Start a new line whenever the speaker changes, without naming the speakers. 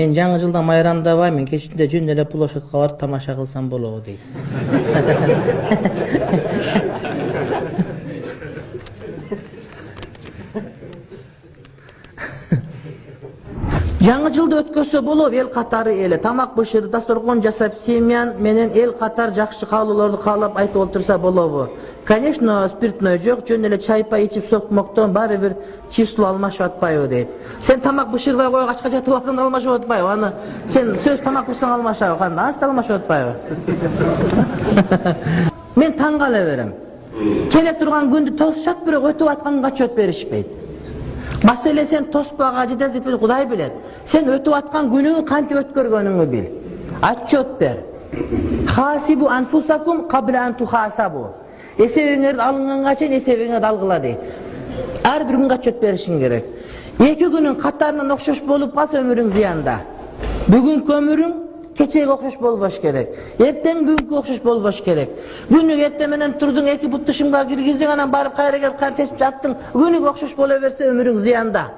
Men жаңы жылда майрамдабаймын, кечинде жөн эле площадька барып тамаша кылсам болобу дейт. Жаңы жылды өткөсө болобу, эл катары эле тамак бышырды, дасторкон жасап, семьян менен эл катар жакшы каалоолорду каалап айтып олтурса болобу. Конечно, спиртной жок, жөн эле чай-пай ичип сокмоктон баары бир число алмашып атпайбы дейт. Сен тамак бышырбай койгачка жатып алсаң алмашып атпайбы? Аны сен сөз тамак бышырсаң алмашабы, кандай? Ансы алмашып атпайбы? Мен таң кала берем. Келе турган күндү тосушат, бирок өтүп атканга отчет беришпейт. Маселе сен тоспага жетесиз бетпейт, Кудай билет. Сен өтүп аткан күнүңдү кантип өткөргөнүңдү бил. Отчет бер. Хасибу анфусакум кабла ан тухасабу. Эсебиңерди алынганга чейин эсебиңерди алгыла дейт. Ар бир күнгө отчет беришиң керек. Эки күнүң катарынан окшош болуп калса өмүрүң зыянда. Бүгүнкү өмүрүң кечеге окшош болбош керек. Эртең бүгүнкү окшош болбош керек. Күнү эртең менен турдуң, эки бут тушумга киргиздиң, анан барып кайра келип кайра чечип жаттың. Күнүгө окшош боло берсе өмүрүң зыянда.